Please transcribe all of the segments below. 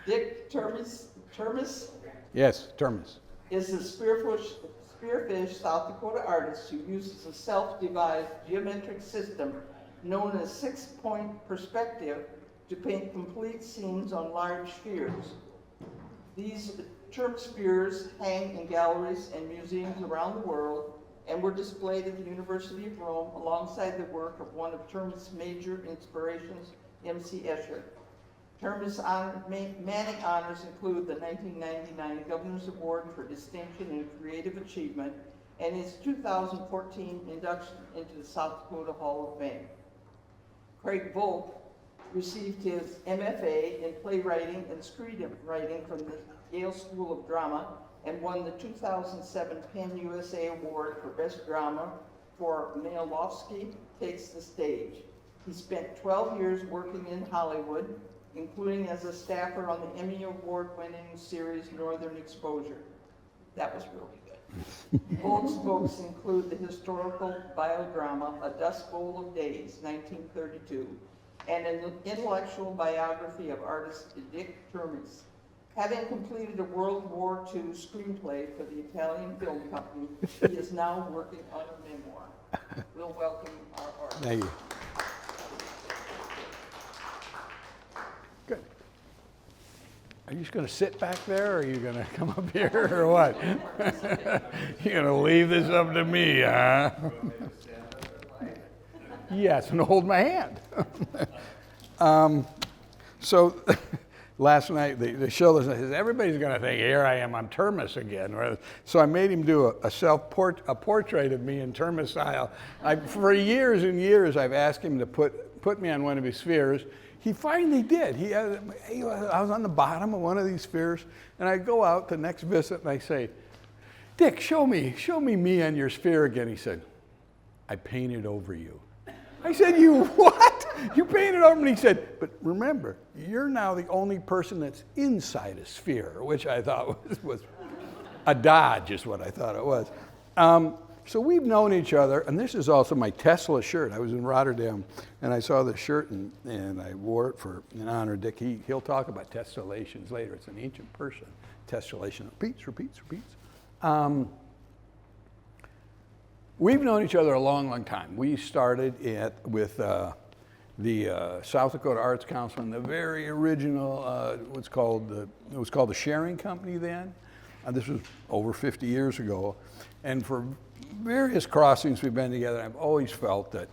Dick Termes Yes, Termus. is a spearfish South Dakota artist who uses a self-devised geometric system known as six-point perspective to paint complete scenes on large spheres. These Termespheres hang in galleries and museums around the world and were displayed at the University of Rome alongside the work of one of Termes' major inspirations, M.C. Escher. Termes' many honors include the 1999 Governor's Award for Distinction in Creative Achievement and his 2014 induction into the South Dakota Hall of Fame. Craig Volk received his MFA in playwriting and screenwriting from the Yale School of Drama and won the 2007 PEN USA Award for Best Drama for Malofsky Takes the Stage. He spent 12 years working in Hollywood, including as a staffer on the Emmy Award-winning series Northern Exposure. That was really good. Volk's books include the historical biodrama A Dust Bowl of Days, 1932, and an intellectual biography of artist Dick Termes. Having completed a World War II screenplay for the Italian film company, he is now working on a memoir. We'll welcome our artist. Thank you. Good. Are you just going to sit back there, or are you going to come up here, or what? You're going to leave this up to me, huh? Yes, and hold my hand. So last night, the show says, everybody's going to think, here I am on Termes again. So I made him do a portrait of me in Termes style. For years and years, I've asked him to put me on one of his spheres. He finally did. I was on the bottom of one of these spheres, and I go out the next visit, and I say, Dick, show me on your sphere again. He said, I painted over you. I said, you what? You painted over me? He said, but remember, you're now the only person that's inside a sphere, which I thought was a dodge, is what I thought it was. So we've known each other, and this is also my Tesla shirt. I was in Rotterdam, and I saw this shirt, and I wore it in honor of Dick. He'll talk about tessellations later. It's an ancient Persian tessellation. Repeats. We've known each other a long, long time. We started with the South Dakota Arts Council and the very original, it was called the Sharing Company then. This was over 50 years ago. And for various crossings we've been together, I've always felt that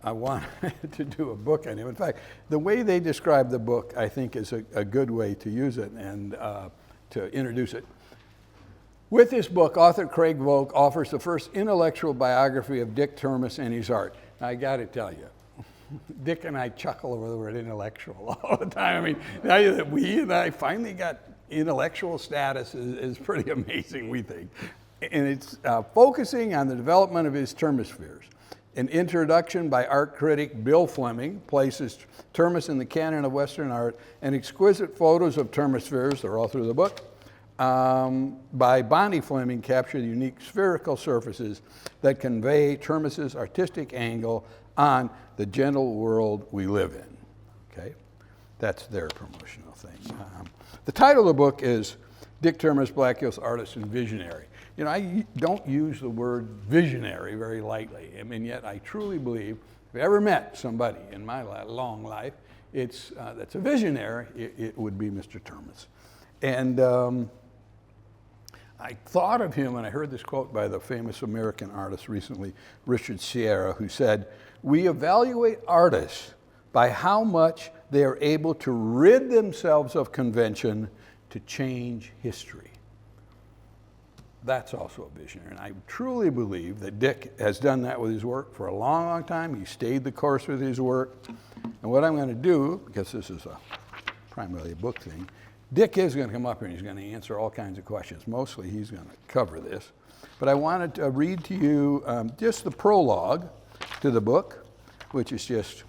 I wanted to do a book on him. In fact, the way they describe the book, I think, is a good way to use it and to introduce it. With this book, author Craig Volk offers the first intellectual biography of Dick Termes and his art. Now, I got to tell you, Dick and I chuckle over the word intellectual all the time. I mean, now that we and I finally got intellectual status is pretty amazing, we think. And it's focusing on the development of his Termespheres. An introduction by art critic Bill Fleming places Termes in the canon of Western art, and exquisite photos of Termespheres, they're all through the book, by Bonnie Fleming capture the unique spherical surfaces that convey Termes' artistic angle on the gentle world we live in. Okay, that's their promotional thing. The title of the book is Dick Termes, Black Hills Artist and Visionary. You know, I don't use the word visionary very lightly. I mean, yet I truly believe if I ever met somebody in my long life that's a visionary, it would be Mr. Termes. And I thought of him, and I heard this quote by the famous American artist recently, Richard Sierra, who said, "We evaluate artists by how much they are able to rid themselves of convention to change history." That's also a visionary, and I truly believe that Dick has done that with his work for a long, long time. He stayed the course with his work. And what I'm going to do, because this is primarily a book thing, Dick is going to come up here and he's going to answer all kinds of questions. Mostly he's going to cover this. But I wanted to read to you just the prologue to the book, which is just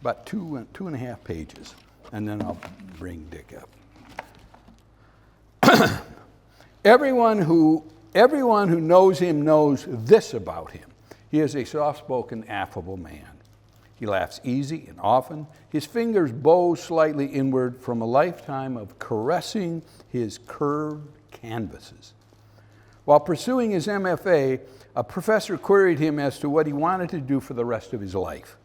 about two and a half pages. And then I'll bring Dick up. Everyone who knows him knows this about him. He is a soft-spoken, affable man. He laughs easy and often. His fingers bow slightly inward from a lifetime of caressing his curved canvases. While pursuing his MFA, a professor queried him as to what he wanted to do for the rest of his life.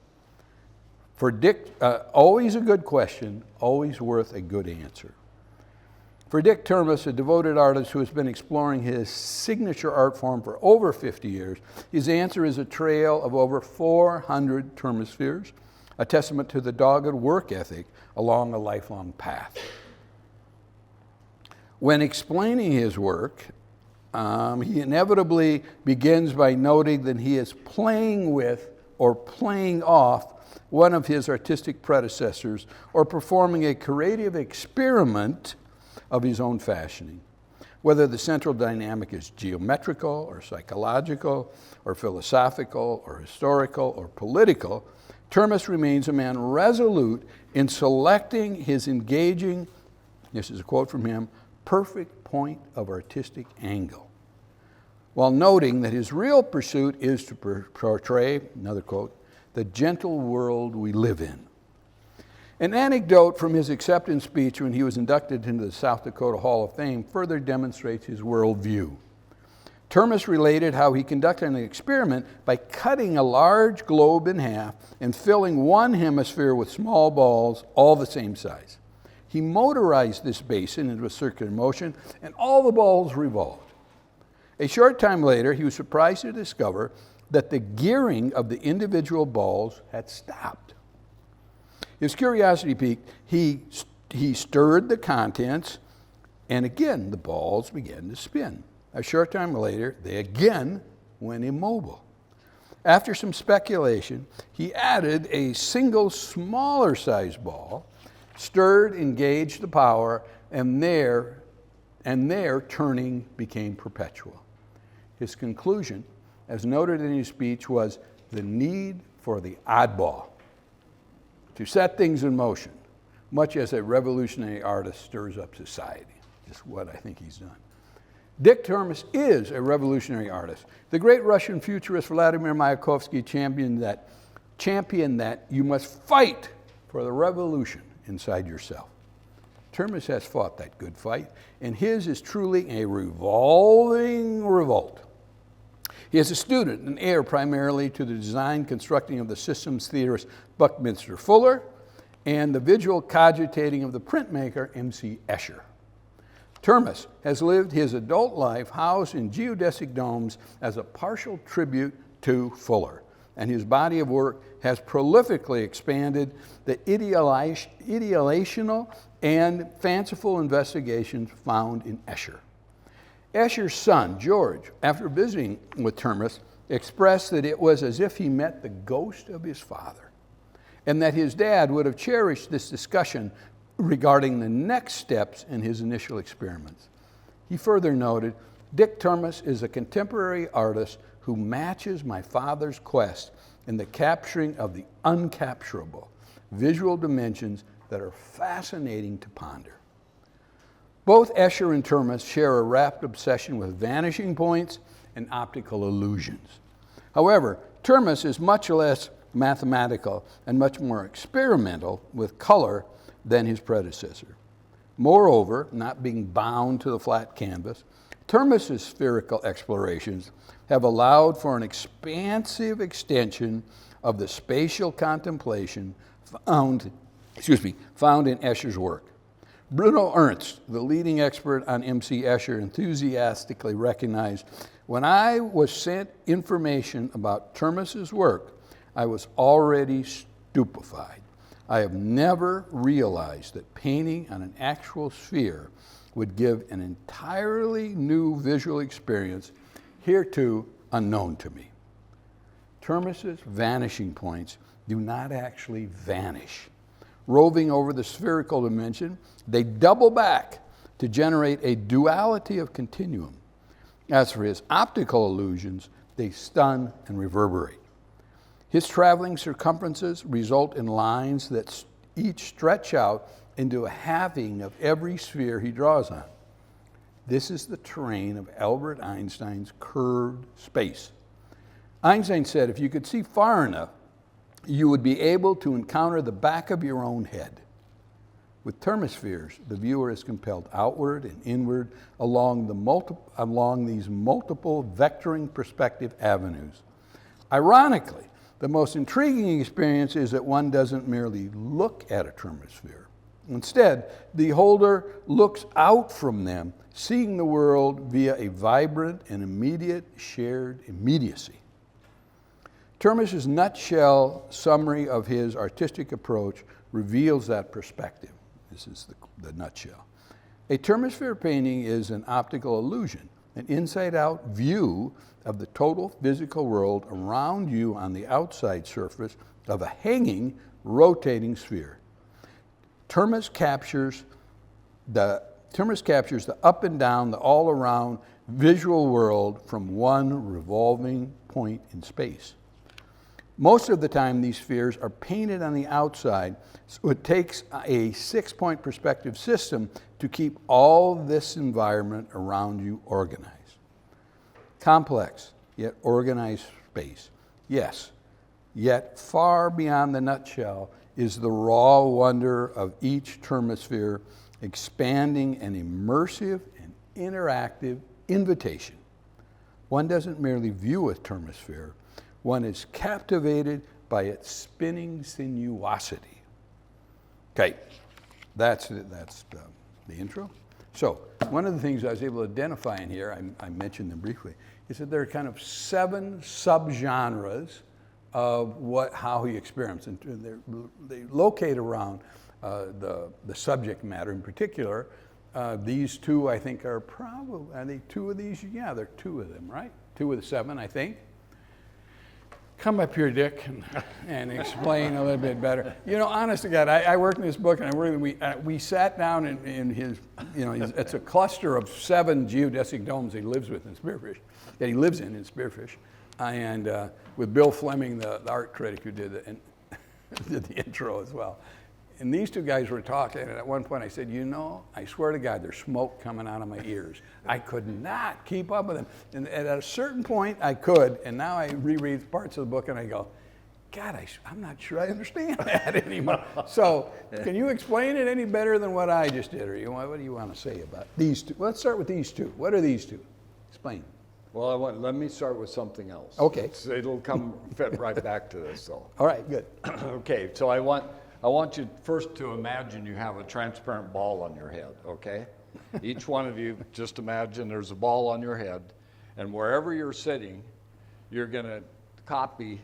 For Dick, always a good question, always worth a good answer. For Dick Termes, a devoted artist who has been exploring his signature art form for over 50 years, his answer is a trail of over 400 Termespheres, a testament to the dogged work ethic along a lifelong path. When explaining his work, he inevitably begins by noting that he is playing with or playing off one of his artistic predecessors or performing a creative experiment of his own fashioning. Whether the central dynamic is geometrical or psychological or philosophical or historical or political, Termes remains a man resolute in selecting his engaging, this is a quote from him, perfect point of artistic angle, while noting that his real pursuit is to portray, another quote, the gentle world we live in. An anecdote from his acceptance speech when he was inducted into the South Dakota Hall of Fame further demonstrates his worldview. Termes related how he conducted an experiment by cutting a large globe in half and filling one hemisphere with small balls, all the same size. He motorized this basin into a circular motion, and all the balls revolved. A short time later, he was surprised to discover that the gearing of the individual balls had stopped. His curiosity piqued. He stirred the contents, and again the balls began to spin. A short time later, they again went immobile. After some speculation, he added a single smaller sized ball, stirred, engaged the power, and their turning became perpetual. His conclusion, as noted in his speech, was the need for the oddball to set things in motion, much as a revolutionary artist stirs up society, is what I think he's done. Dick Termes is a revolutionary artist. The great Russian futurist Vladimir Mayakovsky championed that you must fight for the revolution inside yourself. Termes has fought that good fight, and his is truly a revolving revolt. He is a student and heir primarily to the design constructing of the systems theorist Buckminster Fuller and the visual cogitating of the printmaker M.C. Escher. Termes has lived his adult life housed in geodesic domes as a partial tribute to Fuller, and his body of work has prolifically expanded the ideational and fanciful investigations found in Escher. Escher's son, George, after visiting with Termes, expressed that it was as if he met the ghost of his father, and that his dad would have cherished this discussion regarding the next steps in his initial experiments. He further noted, Dick Termes is a contemporary artist who matches my father's quest in the capturing of the uncapturable, visual dimensions that are fascinating to ponder. Both Escher and Termes share a rapt obsession with vanishing points and optical illusions. However, Termes is much less mathematical and much more experimental with color than his predecessor. Moreover, not being bound to the flat canvas, Termes' spherical explorations have allowed for an expansive extension of the spatial contemplation found in Escher's work. Bruno Ernst, the leading expert on M.C. Escher, enthusiastically recognized, when I was sent information about Termes' work, I was already stupefied. I have never realized that painting on an actual sphere would give an entirely new visual experience hereto unknown to me. Termes' vanishing points do not actually vanish. Roving over the spherical dimension, they double back to generate a duality of continuum. As for his optical illusions, they stun and reverberate. His traveling circumferences result in lines that each stretch out into a halving of every sphere he draws on. This is the terrain of Albert Einstein's curved space. Einstein said if you could see far enough, you would be able to encounter the back of your own head. With termespheres, the viewer is compelled outward and inward along these multiple vectoring perspective avenues. Ironically, the most intriguing experience is that one doesn't merely look at a termesphere. Instead, the holder looks out from them, seeing the world via a vibrant and immediate shared immediacy. Termis's nutshell summary of his artistic approach reveals that perspective. This is the nutshell. A termesphere painting is an optical illusion, an inside-out view of the total physical world around you on the outside surface of a hanging, rotating sphere. Termis captures the up and down, the all-around visual world from one revolving point in space. Most of the time, these spheres are painted on the outside, so it takes a 6-point perspective system to keep all this environment around you organized. Complex, yet organized space. Yes, yet far beyond the nutshell is the raw wonder of each termesphere expanding an immersive and interactive invitation. One doesn't merely view a termesphere, one is captivated by its spinning sinuosity. Okay, that's the intro. So one of the things I was able to identify in here, I mentioned them briefly, is that there are kind of 7 subgenres of how he experiments, and they locate around the subject matter in particular. These 2, I think, are probably 2 of these. Yeah, there are 2 of them, right? 2 of the 7, I think. Come up here, Dick, and explain a little bit better. You know, honest to God, I worked in this book, and we sat down in his, it's a cluster of 7 geodesic domes he lives with in Spearfish, that he lives in Spearfish, and with Bill Fleming, the art critic who did the intro as well. And these 2 guys were talking, and at one point I said, I swear to God, there's smoke coming out of my ears. I could not keep up with them. And at a certain point, I could, and now I reread parts of the book, and I go, God, I'm not sure I understand that anymore. So, can you explain it any better than what I just did, or what do you want to say about these 2? Let's start with these 2. What are these 2? Explain. Well, let me start with something else. Okay. It'll fit right back to this, though. All right, good. Okay, so I want you first to imagine you have a transparent ball on your head, okay? Each one of you, just imagine there's a ball on your head, and wherever you're sitting, you're going to copy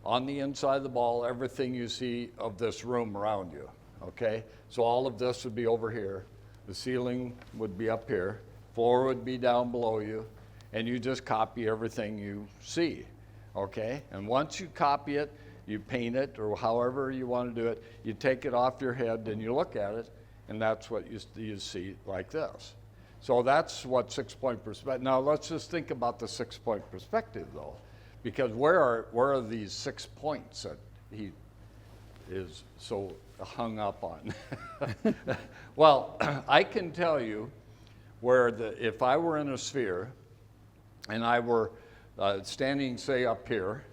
on the inside of the ball everything you see of this room around you, okay? So all of this would be over here. The ceiling would be up here. Floor would be down below you, and you just copy everything you see, okay? And once you copy it, you paint it, or however you want to do it, you take it off your head and you look at it, and that's what you see like this. So that's what 6-point perspective. Now let's just think about the 6-point perspective, though, because where are these 6 points that he is so hung up on? Well, I can tell you where if I were in a sphere and I were standing, say, up here,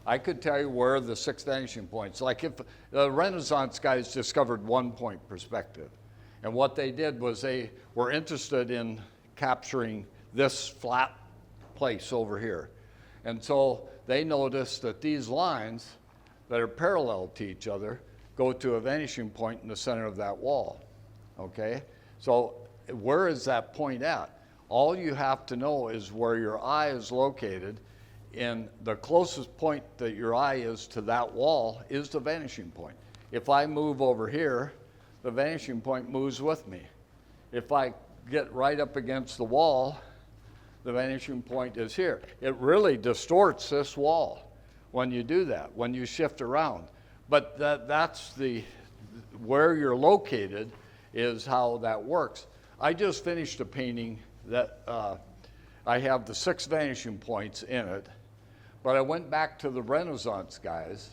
I could tell you where the 6 vanishing points, like if the Renaissance guys discovered 1-point perspective, and what they did was they were interested in capturing this flat place over here. And so they noticed that these lines that are parallel to each other go to a vanishing point in the center of that wall, okay? So where is that point at? All you have to know is where your eye is located, and the closest point that your eye is to that wall is the vanishing point. If I move over here, the vanishing point moves with me. If I get right up against the wall, the vanishing point is here. It really distorts this wall when you do that, when you shift around. But that's where you're located is how that works. I just finished a painting that I have the 6 vanishing points in it. But I went back to the Renaissance guys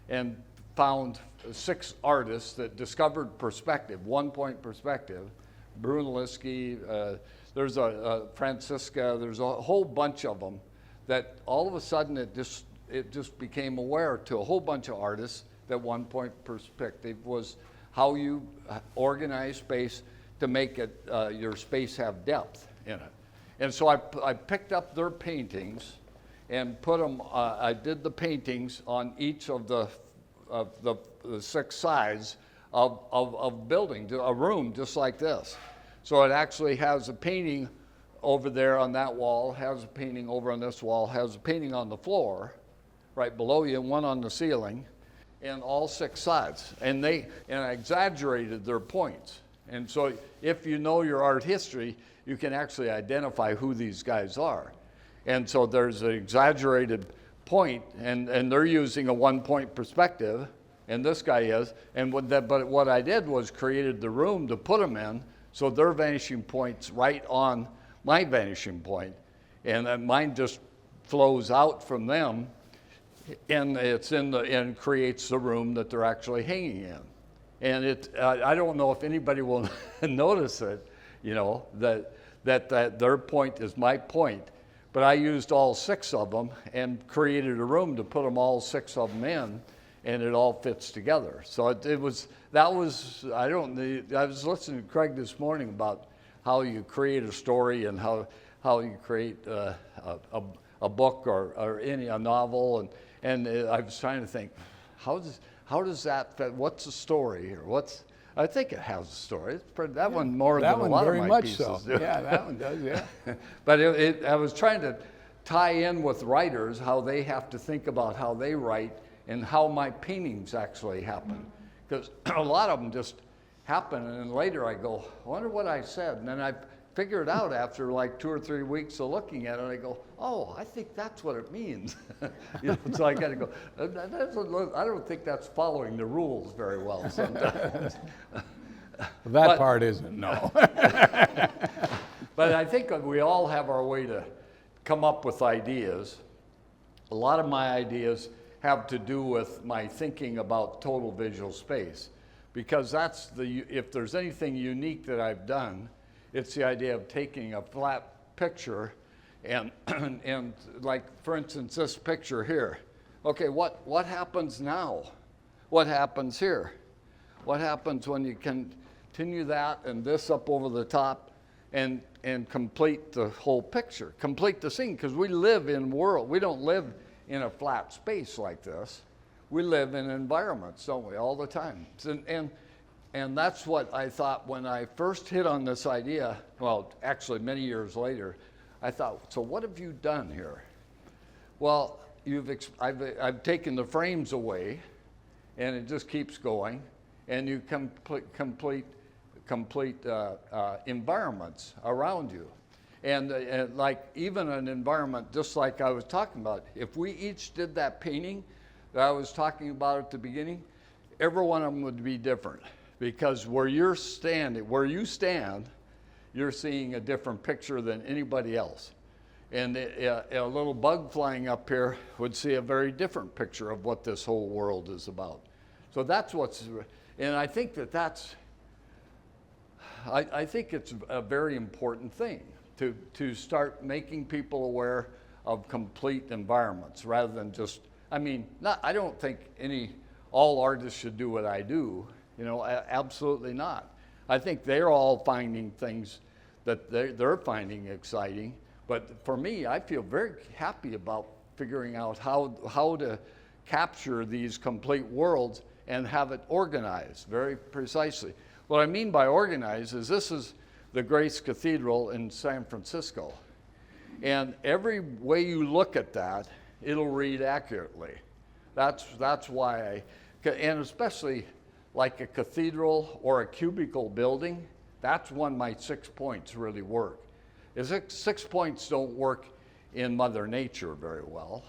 and found 6 artists that discovered perspective, 1-point perspective. Brunelleschi, there's a Francisca, there's a whole bunch of them that all of a sudden it just it just became aware to a whole bunch of artists that one point perspective was how you organize space to make it, your space have depth in it. And so I picked up their paintings and put them, I did the paintings on each of the 6 sides of building, a room just like this. So it actually has a painting over there on that wall, has a painting over on this wall, has a painting on the floor right below you, and one on the ceiling, and all 6 sides. And I exaggerated their points. And so if you know your art history, you can actually identify who these guys are. And so there's an exaggerated point, and they're using a 1-point perspective, and this guy is. But what I did was created the room to put them in, so their vanishing point's right on my vanishing point, and then mine just flows out from them, and it's and creates the room that they're actually hanging in. And I don't know if anybody will notice it, you know, that their point is my point. But I used all 6 of them and created a room to put them all 6 of them in, and it all fits together. So I was listening to Craig this morning about how you create a story and how you create a book or a novel, and I was trying to think, how does that fit? What's the story, or I think it has a story. It's that one more than a lot of my pieces do. So. Yeah, that one does, yeah. But I was trying to tie in with writers, how they have to think about how they write and how my paintings actually happen. Because a lot of them just happen, and then later I go, I wonder what I said. And then I figure it out after like 2 or 3 weeks of looking at it. I go, oh, I think that's what it means. You know, so I got to go, I don't think that's following the rules very well sometimes. That part isn't, no. But I think we all have our way to come up with ideas. A lot of my ideas have to do with my thinking about total visual space, because if there's anything unique that I've done, it's the idea of taking a flat picture and like, for instance, this picture here. Okay, what happens now? What happens here? What happens when you continue that and this up over the top and complete the whole picture, complete the scene? Because we live in world, we don't live in a flat space like this. We live in environments, don't we, all the time? And that's what I thought when I first hit on this idea, well, actually many years later, I thought, so what have you done here? Well, I've taken the frames away, and it just keeps going, and you complete environments around you. And like even an environment, just like I was talking about, if we each did that painting that I was talking about at the beginning, every one of them would be different. Because where you stand, you're seeing a different picture than anybody else. And a little bug flying up here would see a very different picture of what this whole world is about. So that's and I think I think it's a very important thing to start making people aware of complete environments rather than just, I don't think all artists should do what I do. You know, absolutely not. I think they're all finding things that they're finding exciting. But for me, I feel very happy about figuring out how to capture these complete worlds and have it organized very precisely. What I mean by organized is this is the Grace Cathedral in San Francisco. And every way you look at that, it'll read accurately. That's why and especially like a cathedral or a cubicle building, that's when my 6 points really work. 6 points don't work in Mother Nature very well.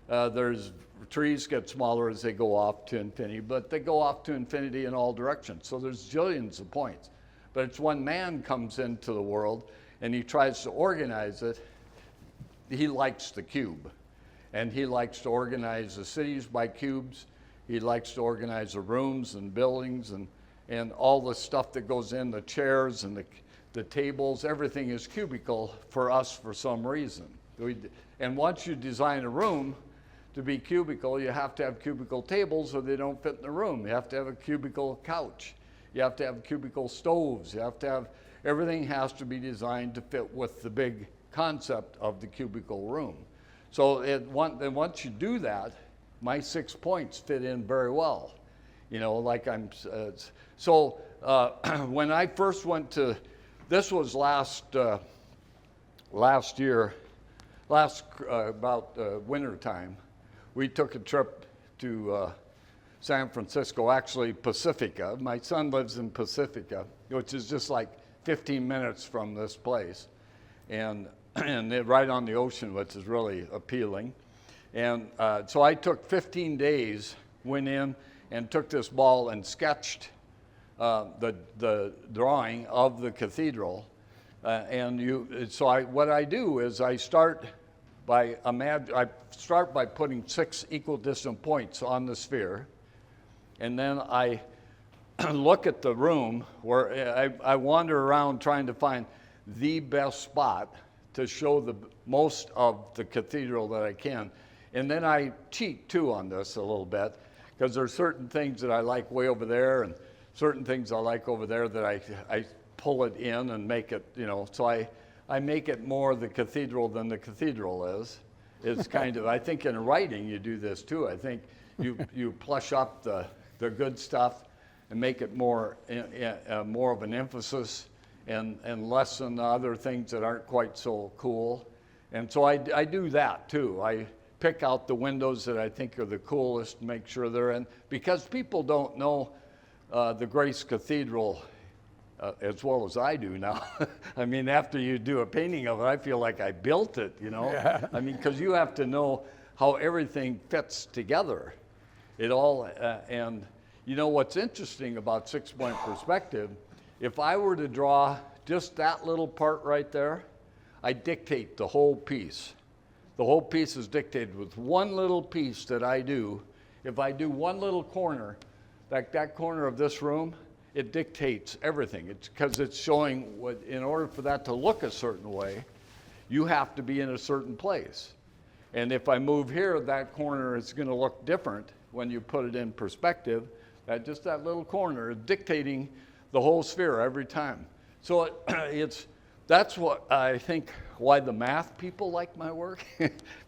There's trees get smaller as they go off to infinity, but they go off to infinity in all directions. So there's jillions of points. But it's when man comes into the world and he tries to organize it, he likes the cube. And he likes to organize the cities by cubes. He likes to organize the rooms and buildings and all the stuff that goes in, the chairs and the tables, everything is cubical for us for some reason. And once you design a room, to be cubicle, you have to have cubicle tables or they don't fit in the room. You have to have a cubicle couch. You have to have cubicle stoves. You have to have, everything has to be designed to fit with the big concept of the cubicle room. So then once you do that, my 6 points fit in very well. You know, like when I first went to, this was last year, about winter time, we took a trip to San Francisco, actually Pacifica. My son lives in Pacifica, which is just like 15 minutes from this place, and right on the ocean, which is really appealing. And so I took 15 days, went in and took this ball and sketched the drawing of the cathedral. What I do is I start by putting 6 equidistant points on the sphere, and then I look at the room where I wander around trying to find the best spot to show the most of the cathedral that I can. And then I cheat too on this a little bit, because there's certain things that I like way over there and certain things I like over there that I pull it in and make it, you know, so I make it more the cathedral than the cathedral is. It's kind of, I think in writing you do this too. I think you plush up the good stuff and make it more of an emphasis and lessen the other things that aren't quite so cool. And so I do that too. I pick out the windows that I think are the coolest, make sure they're in, because people don't know the Grace Cathedral as well as I do now. I mean, after you do a painting of it, I feel like I built it, you know? Yeah. I mean, because you have to know how everything fits together. It all, and you know what's interesting about 6-point perspective, if I were to draw just that little part right there, I dictate the whole piece. The whole piece is dictated with one little piece that I do. If I do one little corner, like that corner of this room, it dictates everything. It's because it's showing what, in order for that to look a certain way, you have to be in a certain place. And if I move here, that corner is going to look different when you put it in perspective. Just that little corner is dictating the whole sphere every time. So that's what I think why the math people like my work,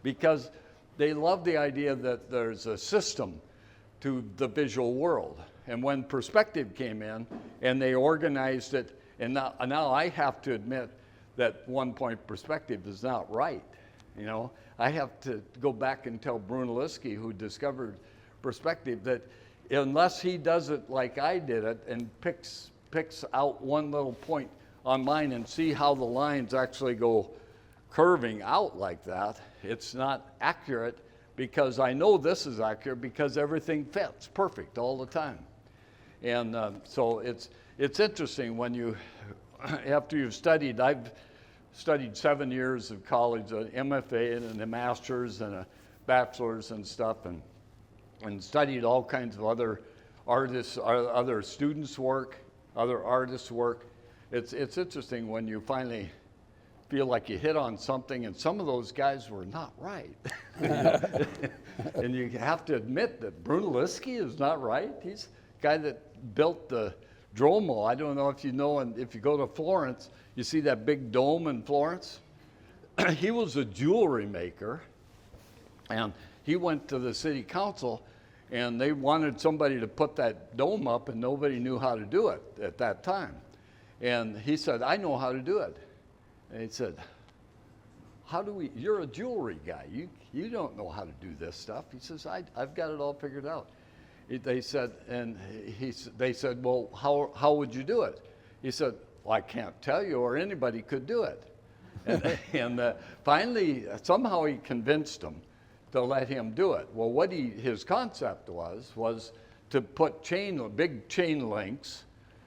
because they love the idea that there's a system to the visual world. And when perspective came in and they organized it, and now I have to admit that 1-point perspective is not right. You know, I have to go back and tell Brunelleschi, who discovered perspective, that unless he does it like I did it and picks out one little point on mine and see how the lines actually go curving out like that, it's not accurate, because I know this is accurate because everything fits perfect all the time. And so it's interesting when you, after you've studied, I've studied 7 years of college, an MFA and a master's and a bachelor's and stuff, and studied all kinds of other artists, other students' work, other artists' work. It's interesting when you finally feel like you hit on something, and some of those guys were not right. And you have to admit that Brunelleschi is not right. He's the guy that built the Duomo. I don't know if you know, and if you go to Florence, you see that big dome in Florence? He was a jewelry maker, and he went to the city council, and they wanted somebody to put that dome up, and nobody knew how to do it at that time. And he said, I know how to do it. And he said, you're a jewelry guy. You don't know how to do this stuff. He says, I've got it all figured out. They said, well, how would you do it? He said, well, I can't tell you, or anybody could do it. And finally, somehow he convinced them to let him do it. Well, what his concept was to put big chain links,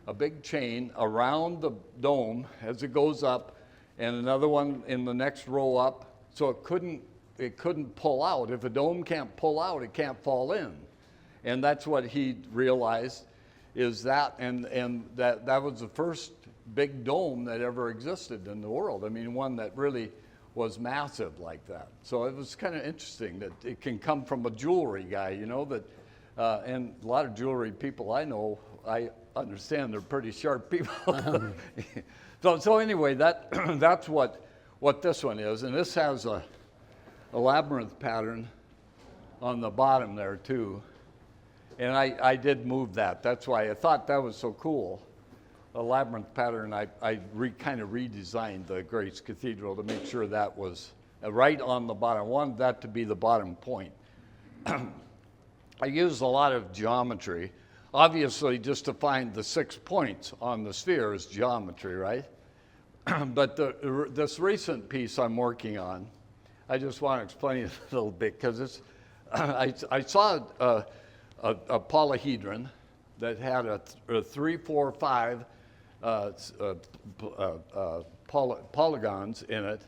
a big chain around the dome as it goes up, and another one in the next row up, so it couldn't pull out. If a dome can't pull out, it can't fall in. And that's what he realized, is that, and that was the first big dome that ever existed in the world. I mean, one that really was massive like that. So it was kind of interesting that it can come from a jewelry guy, you know, that, and a lot of jewelry people I know, I understand they're pretty sharp people. So anyway, that's what this one is. And this has a labyrinth pattern on the bottom there too. And I did move that. That's why I thought that was so cool. A labyrinth pattern, I kind of redesigned the Grace Cathedral to make sure that was right on the bottom. I wanted that to be the bottom point. I used a lot of geometry. Obviously, just to find the 6 points on the sphere is geometry, right? But this recent piece I'm working on, I just want to explain it a little bit because it's, I saw a polyhedron that had a 3, 4, 5 polygons in it.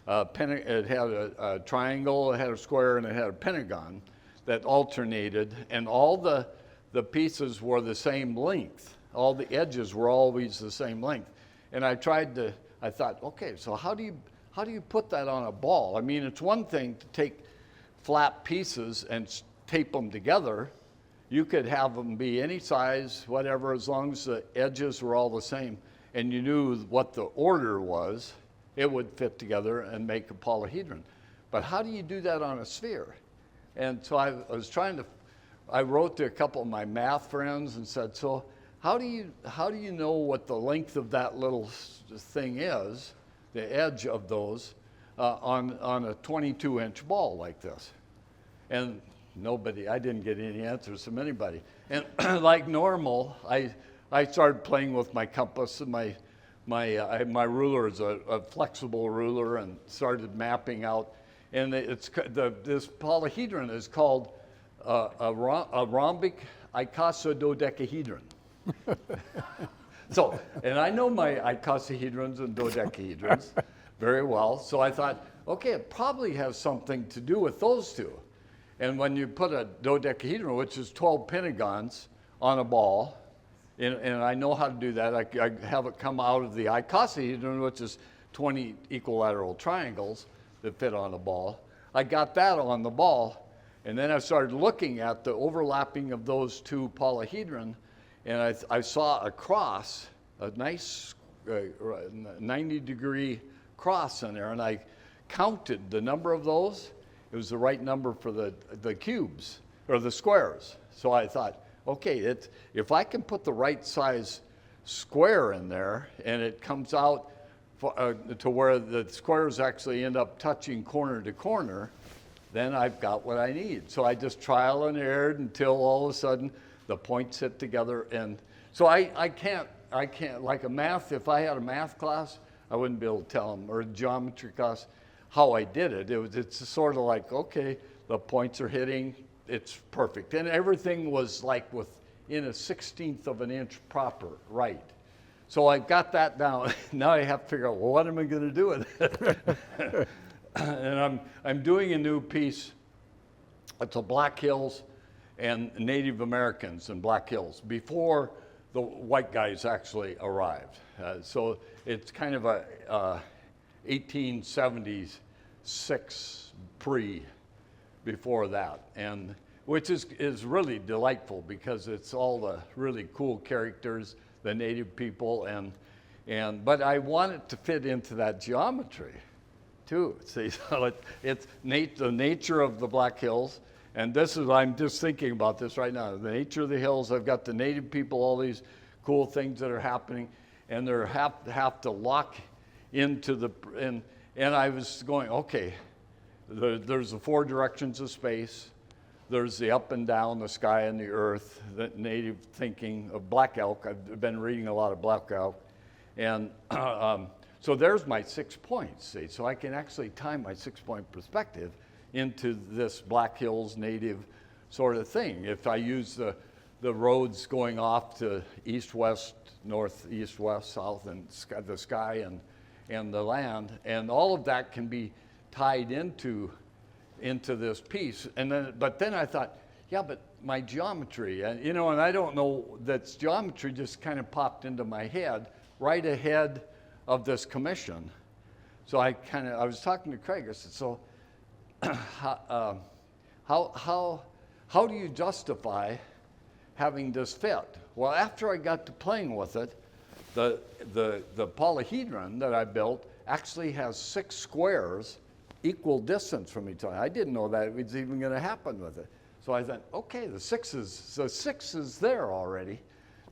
It had a triangle, it had a square, and it had a pentagon that alternated, and all the pieces were the same length. All the edges were always the same length. And I thought, okay, so how do you put that on a ball? I mean, it's one thing to take flat pieces and tape them together. You could have them be any size, whatever, as long as the edges were all the same and you knew what the order was, it would fit together and make a polyhedron. But how do you do that on a sphere? And so I wrote to a couple of my math friends and said, so how do you know what the length of that little thing is, the edge of those, on a 22-inch ball like this? And I didn't get any answers from anybody. And like normal, I started playing with my compass, and my ruler is a flexible ruler, and started mapping out. And this polyhedron is called a rhombic icosahedron. So, and I know my icosahedrons and dodecahedrons very well, so I thought, okay, it probably has something to do with those two. And when you put a dodecahedron, which is 12 pentagons on a ball, and I know how to do that, I have it come out of the icosahedron, which is 20 equilateral triangles that fit on a ball. I got that on the ball, and then I started looking at the overlapping of those two polyhedron, and I saw a cross, a nice 90-degree cross in there, and I counted the number of those. It was the right number for the cubes, or the squares. So I thought, okay, if I can put the right size square in there, and it comes out to where the squares actually end up touching corner to corner, then I've got what I need. So I just trial and errored until all of a sudden the points hit together. And so I can't, like if I had a math class, I wouldn't be able to tell them, or a geometry class, how I did it. It's sort of like, okay, the points are hitting, it's perfect. And everything was like within a 1/16 of an inch proper, right. So I got that down. Now I have to figure out, well, what am I going to do with it? And I'm doing a new piece. It's a Black Hills and Native Americans in Black Hills before the white guys actually arrived. So it's kind of a 1876 before that, and which is really delightful because it's all the really cool characters, the native people, but I want it to fit into that geometry too. See, so it's the nature of the Black Hills, and I'm just thinking about this right now. The nature of the hills. I've got the native people, all these cool things that are happening, and they have to lock into and I was going, okay, there's the 4 directions of space. There's the up and down, the sky and the earth, the native thinking of black elk. I've been reading a lot of black elk. And so there's my 6 points, see? So I can actually tie my 6-point perspective into this Black Hills native sort of thing. If I use the roads going off to east, west, north, east, west, south, and the sky and the land, and all of that can be tied into this piece. But then I thought, yeah, but my geometry, and I don't know, that geometry just kind of popped into my head right ahead of this commission, So I was talking to Craig. I said, so how do you justify having this fit? Well, after I got to playing with it, the polyhedron that I built actually has 6 squares equal distance from each other. I didn't know that it was even going to happen with it. So I thought, okay, the 6 is there already.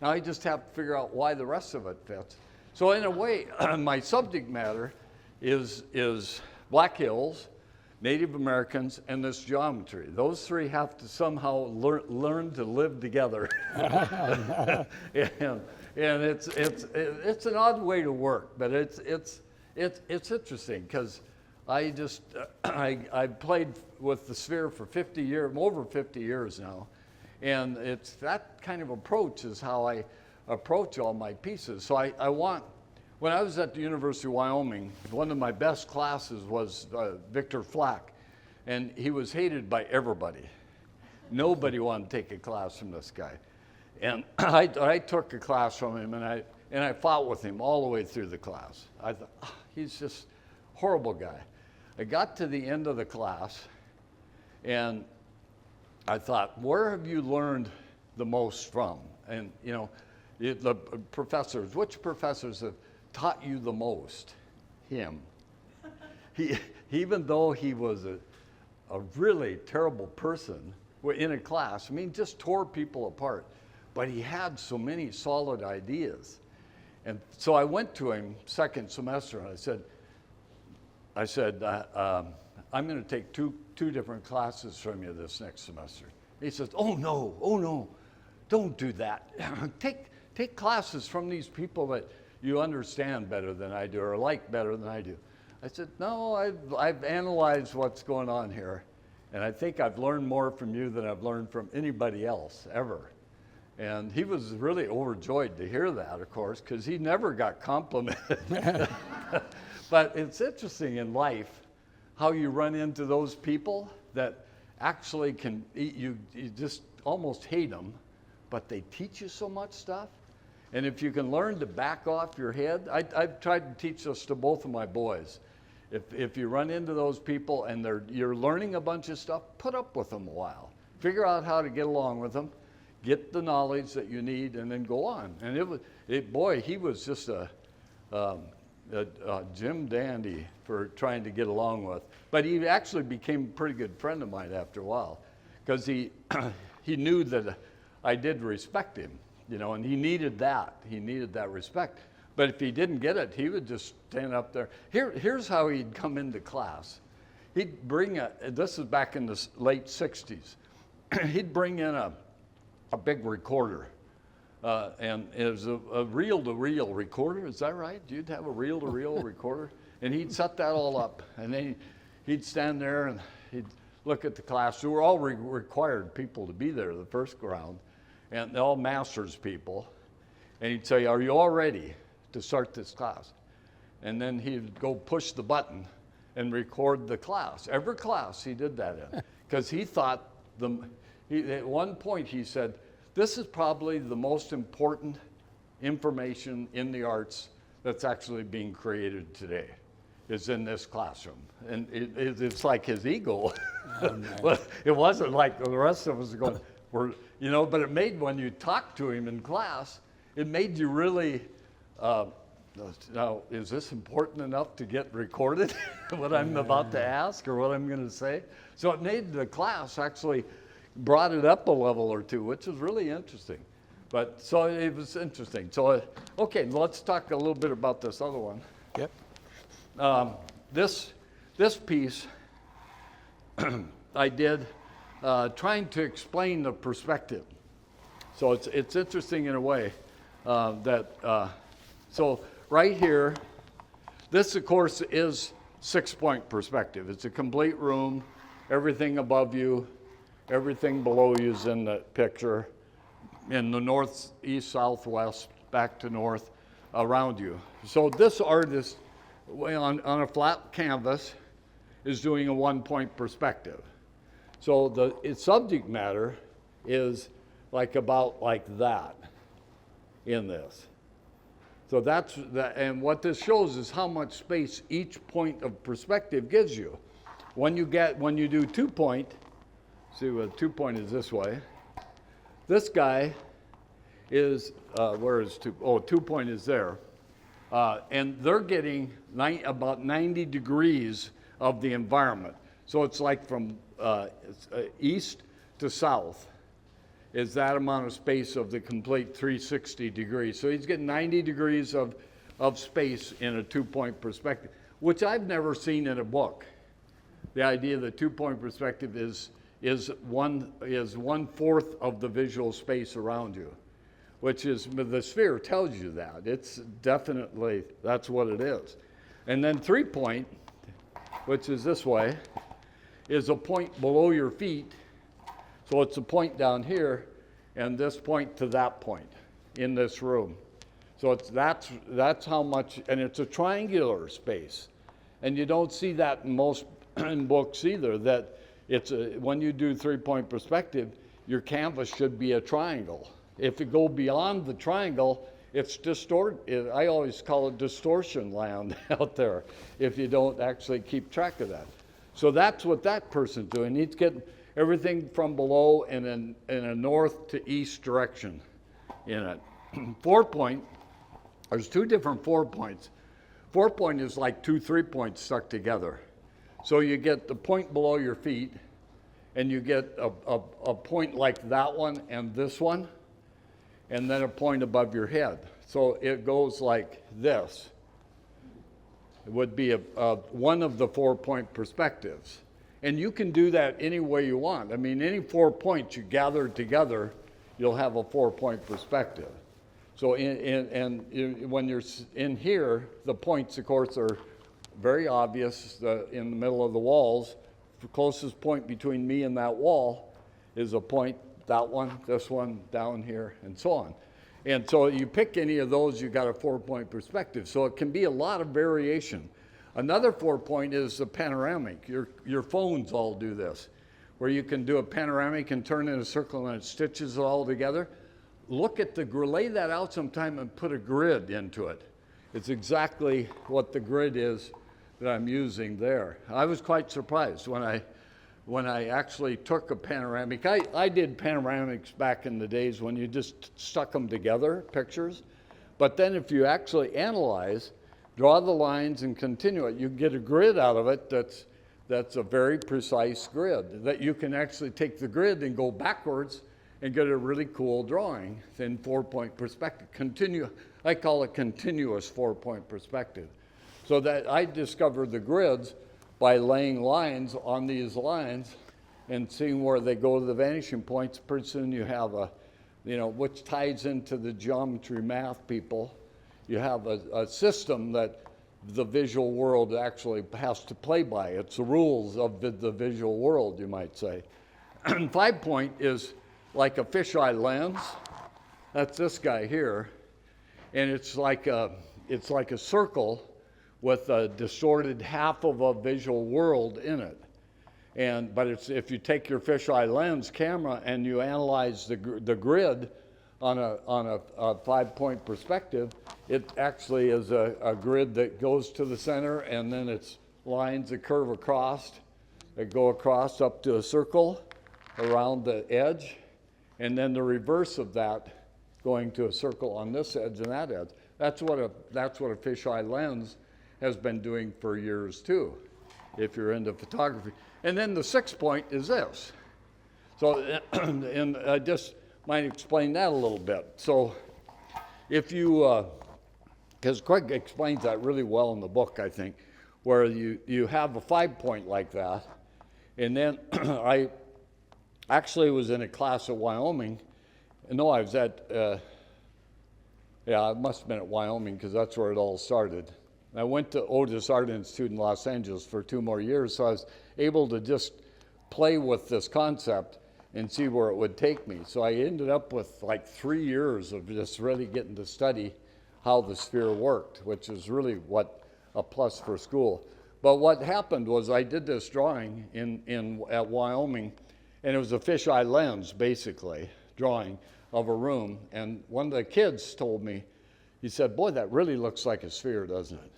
Now I just have to figure out why the rest of it fits. So in a way, my subject matter is Black Hills, Native Americans, and this geometry. Those 3 have to somehow learn to live together. and it's an odd way to work, but it's interesting because I played with the sphere for 50 years, over 50 years now, and it's that kind of approach is how I approach all my pieces. So I want. When I was at the University of Wyoming, one of my best classes was Victor Flack, and he was hated by everybody. Nobody wanted to take a class from this guy. And I took a class from him, and I fought with him all the way through the class. I thought, oh, he's just a horrible guy. I got to the end of the class, and I thought, where have you learned the most from? And, you know, the professors, which professors have taught you the most? Him. Even though he was a really terrible person in a class, I mean, just tore people apart, but he had so many solid ideas. And so I went to him second semester and I said, I'm going to take two different classes from you this next semester. He says, oh no, don't do that. Take classes from these people that you understand better than I do or like better than I do. I said, no, I've analyzed what's going on here, and I think I've learned more from you than I've learned from anybody else ever. And he was really overjoyed to hear that, of course, because he never got complimented. But it's interesting in life how you run into those people that actually can, you just almost hate them, but they teach you so much stuff. And if you can learn to back off your head, I've tried to teach this to both of my boys. If you run into those people and you're learning a bunch of stuff, put up with them a while. Figure out how to get along with them, get the knowledge that you need, and then go on. And he was just a Jim Dandy for trying to get along with. But he actually became a pretty good friend of mine after a while, because he knew that I did respect him. You know, and he needed that. He needed that respect. But if he didn't get it, he would just stand up there. Here's how he'd come into class. He'd bring this is back in the late 60s. He'd bring in a big recorder. And it was a reel-to-reel recorder. Is that right? You'd have a reel-to-reel recorder? And he'd set that all up. And then he'd stand there and he'd look at the class. We were all required people to be there the first round. And all master's people, and he'd say, are you all ready to start this class? And then he'd go push the button and record the class. Every class he did that in, because he thought, at one point he said, this is probably the most important information in the arts that's actually being created today, is in this classroom. And it's like his ego. Oh, nice. Well, it wasn't like the rest of us going, you know, but it made, when you talked to him in class, it made you really, now, is this important enough to get recorded, what I'm about to ask or what I'm going to say? So it made the class actually brought it up a level or two, which was really interesting. But so it was interesting. So, okay, let's talk a little bit about this other one. Yep. This piece I did trying to explain the perspective. So it's interesting in a way so right here, this of course is 6-point perspective. It's a complete room, everything above you, everything below you is in the picture, in the north, east, southwest, back to north, around you. So this artist on a flat canvas is doing a 1-point perspective. So its subject matter is about like that in this. So that's that, and what this shows is how much space each point of perspective gives you. When you do 2 point, see what 2 point is this way. This guy is, where is 2? Oh, 2 point is there. And they're getting about 90 degrees of the environment. So it's like from east to south is that amount of space of the complete 360 degrees. So he's getting 90 degrees of space in a 2 point perspective, which I've never seen in a book. The idea that 2 point perspective is 1/4 of the visual space around you, which is, the sphere tells you that. It's definitely, that's what it is. And then 3 point, which is this way, is a point below your feet. So it's a point down here, and this point to that point in this room. So that's how much, and it's a triangular space. And you don't see that in most in books either, that when you do 3 point perspective, your canvas should be a triangle. If you go beyond the triangle, it's distorted. I always call it distortion land out there if you don't actually keep track of that. So that's what that person's doing. He's getting everything from below in a north to east direction in it. 4 point, there's 2 different 4 points. 4 point is like 2 3 points stuck together. So you get the point below your feet, and you get a point like that one and this one, and then a point above your head. So it goes like this. It would be one of the 4 point perspectives. And you can do that any way you want. I mean, any 4 points you gather together, you'll have a 4 point perspective. So when you're in here, the points, of course, are very obvious in the middle of the walls. The closest point between me and that wall is a point, that one, this one, down here, and so on. And so you pick any of those, you got a 4 point perspective. So it can be a lot of variation. Another 4 point is the panoramic. Your phones all do this, where you can do a panoramic and turn in a circle and it stitches it all together. Lay that out sometime and put a grid into it. It's exactly what the grid is that I'm using there. I was quite surprised when I actually took a panoramic. I did panoramics back in the days when you just stuck them together, pictures. But then if you actually analyze, draw the lines and continue it, you get a grid out of it that's a very precise grid, that you can actually take the grid and go backwards and get a really cool drawing in 4 point perspective. I call it continuous 4 point perspective. So that I discovered the grids by laying lines on these lines and seeing where they go to the vanishing points. Pretty soon you have which ties into the geometry math people. You have a system that the visual world actually has to play by. It's the rules of the visual world, you might say. 5 point is like a fisheye lens. That's this guy here. And it's like a circle with a distorted half of a visual world in it. But if you take your fisheye lens camera and you analyze the grid on a 5 point perspective, it actually is a grid that goes to the center, and then it's lines that curve across, that go across up to a circle around the edge, and then the reverse of that going to a circle on this edge and that edge. That's what a fisheye lens has been doing for years too, if you're into photography. And then the 6 point is this. So, and I just might explain that a little bit. So if you, because Craig explains that really well in the book, I think, where you have a 5 point like that. And then I actually was in a class at Wyoming. No, I was at, I must have been at Wyoming because that's where it all started. I went to Otis Art Institute in Los Angeles for 2 more years, so I was able to just play with this concept and see where it would take me. So I ended up with like 3 years of just really getting to study how the sphere worked, which is really what a plus for school. But what happened was I did this drawing at Wyoming, and it was a fisheye lens, basically, drawing of a room. And one of the kids told me, he said, boy, that really looks like a sphere, doesn't it?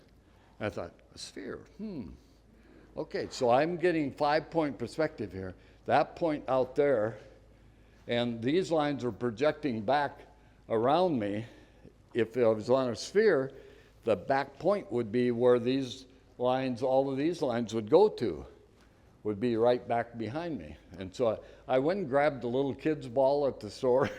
I thought, a sphere, Okay, so I'm getting 5-point perspective here. That point out there, and these lines are projecting back around me. If it was on a sphere, the back point would be where these lines, all of these lines would go to, would be right back behind me. And so I went and grabbed a little kid's ball at the store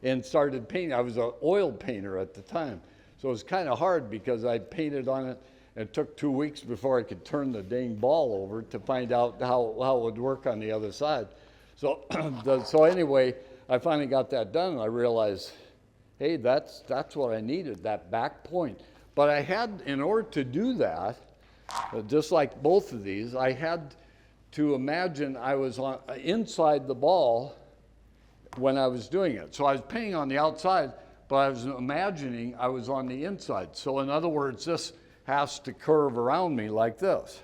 and started painting. I was an oil painter at the time. So it was kind of hard because I painted on it. It took 2 weeks before I could turn the dang ball over to find out how it would work on the other side. So, so anyway, I finally got that done, and I realized, hey, that's what I needed, that back point. But I had, in order to do that, just like both of these, I had to imagine I was inside the ball when I was doing it. So I was painting on the outside, but I was imagining I was on the inside. So in other words, this has to curve around me like this.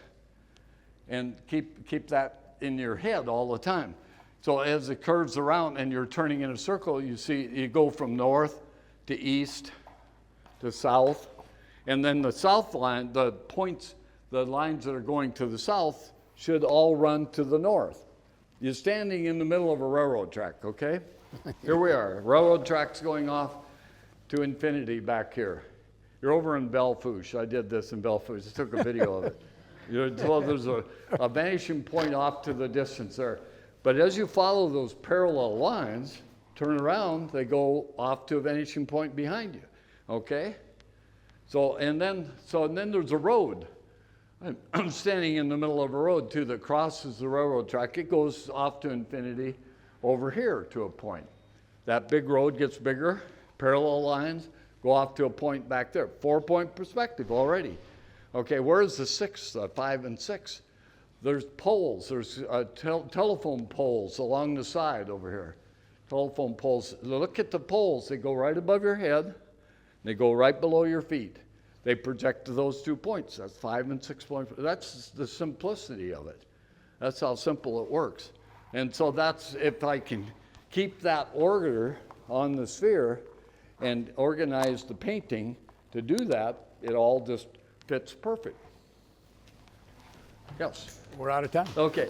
And keep that in your head all the time. So as it curves around and you're turning in a circle, you see you go from north to east to south. And then the south line, the points, the lines that are going to the south should all run to the north. You're standing in the middle of a railroad track, okay? Here we are, railroad tracks going off to infinity back here. You're over in Belfouche. I did this in Belfouche. I took a video of it. So there's a vanishing point off to the distance there. But as you follow those parallel lines, turn around, they go off to a vanishing point behind you, okay? So, and then there's a road. I'm standing in the middle of a road too that crosses the railroad track. It goes off to infinity over here to a point. That big road gets bigger, parallel lines go off to a point back there. 4-point perspective already. Okay, where's the 6, 5 and 6? There's poles, there's telephone poles along the side over here. Telephone poles, look at the poles, they go right above your head, they go right below your feet. They project to those 2 points. That's 5 and 6 points. That's the simplicity of it. That's how simple it works. And so that's, if I can keep that order on the sphere and organize the painting to do that, it all just fits perfect. Yes? We're out of time. Okay.